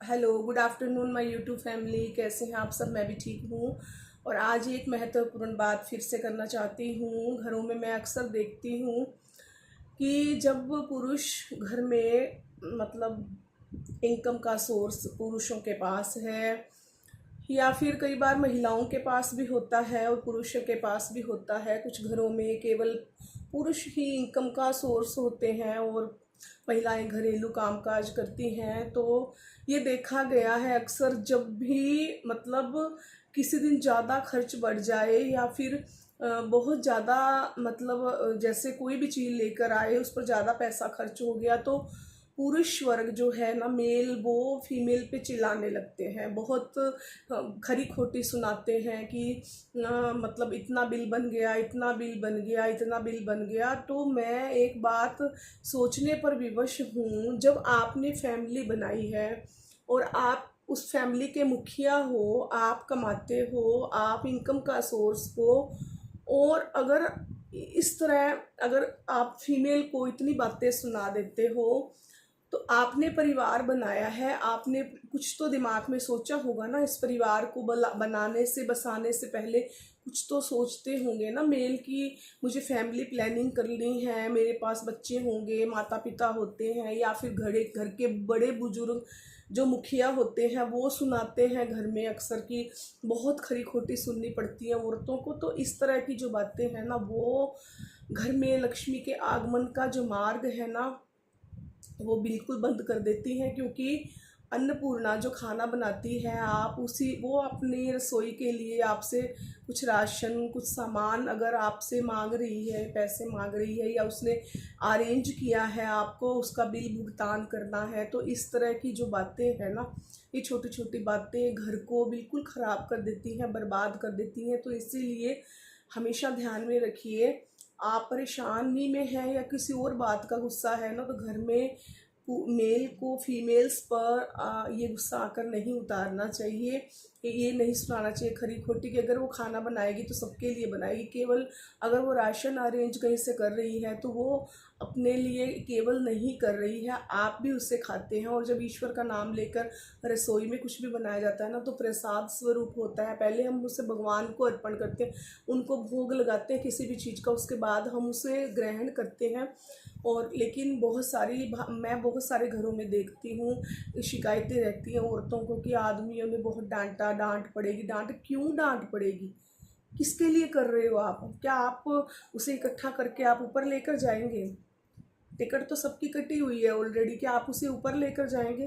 Hello, good afternoon my YouTube family. कैसे हैं आप सब? मैं भी ठीक हूँ। और आज एक महत्वपूर्ण बात फिर से करना चाहती हूँ। घरों में मैं अक्सर देखती हूँ कि जब पुरुष घर में मतलब इनकम का सोर्स पुरुषों के पास है, या फिर कई बार महिलाओं के पास भी होता है और पुरुषों के पास भी होता है। कुछ घरों में केवल पुरुष ही इनकम का सोर्स होते हैं और महिलाएं घरेलू कामकाज करती हैं। तो ये देखा गया है अक्सर, जब भी किसी दिन ज़्यादा खर्च बढ़ जाए या फिर बहुत ज़्यादा जैसे कोई भी चीज़ लेकर आए उस पर ज़्यादा पैसा खर्च हो गया, तो पुरुष वर्ग जो है ना, मेल, वो फीमेल पे चिल्लाने लगते हैं। बहुत खरी खोटी सुनाते हैं कि इतना बिल बन गया, इतना बिल बन गया, इतना बिल बन गया। तो मैं एक बात सोचने पर विवश हूँ, जब आपने फैमिली बनाई है और आप उस फैमिली के मुखिया हो, आप कमाते हो, आप इनकम का सोर्स हो, और अगर इस तरह अगर आप फीमेल को इतनी बातें सुना देते हो, तो आपने परिवार बनाया है, आपने कुछ तो दिमाग में सोचा होगा ना। इस परिवार को बनाने से बसाने से पहले कुछ तो सोचते होंगे ना मेल की, मुझे फैमिली प्लानिंग करनी है, मेरे पास बच्चे होंगे, माता पिता होते हैं, या फिर घर के बड़े बुजुर्ग जो मुखिया होते हैं वो सुनाते हैं घर में अक्सर की बहुत खरी खोटी सुननी पड़ती है औरतों को। तो इस तरह की जो बातें हैं ना, वो घर में लक्ष्मी के आगमन का जो मार्ग है ना, वो बिल्कुल बंद कर देती हैं। क्योंकि अन्नपूर्णा जो खाना बनाती है, आप उसी वो अपनी रसोई के लिए आपसे कुछ राशन, कुछ सामान अगर आपसे मांग रही है, पैसे मांग रही है, या उसने अरेंज किया है, आपको उसका बिल भुगतान करना है, तो इस तरह की जो बातें हैं ना, ये छोटी छोटी बातें घर को बिल्कुल ख़राब कर देती हैं, बर्बाद कर देती हैं। तो इसीलिए हमेशा ध्यान में रखिए, आप परेशानी में हैं या किसी और बात का गुस्सा है ना, तो घर में मेल को फीमेल्स पर ये गुस्सा आकर नहीं उतारना चाहिए। ये नहीं सुनाना चाहिए खरी खोटी कि अगर वो खाना बनाएगी तो सबके लिए बनाएगी। केवल अगर वो राशन अरेंज कहीं से कर रही है तो वो अपने लिए केवल नहीं कर रही है, आप भी उससे खाते हैं। और जब ईश्वर का नाम लेकर रसोई में कुछ भी बनाया जाता है ना, तो प्रसाद स्वरूप होता है। पहले हम उसे भगवान को अर्पण करते हैं, उनको भोग लगाते हैं किसी भी चीज़ का, उसके बाद हम उसे ग्रहण करते हैं। और लेकिन मैं बहुत सारे घरों में देखती हूँ, शिकायतें रहती हैं औरतों को कि आदमियों ने बहुत डांटा, डांट पड़ेगी। डांट क्यों डांट पड़ेगी? किसके लिए कर रहे हो आप? क्या आप उसे इकट्ठा करके आप ऊपर लेकर जाएंगे? टिकट तो सबकी कटी हुई है ऑलरेडी, क्या आप उसे ऊपर लेकर जाएंगे?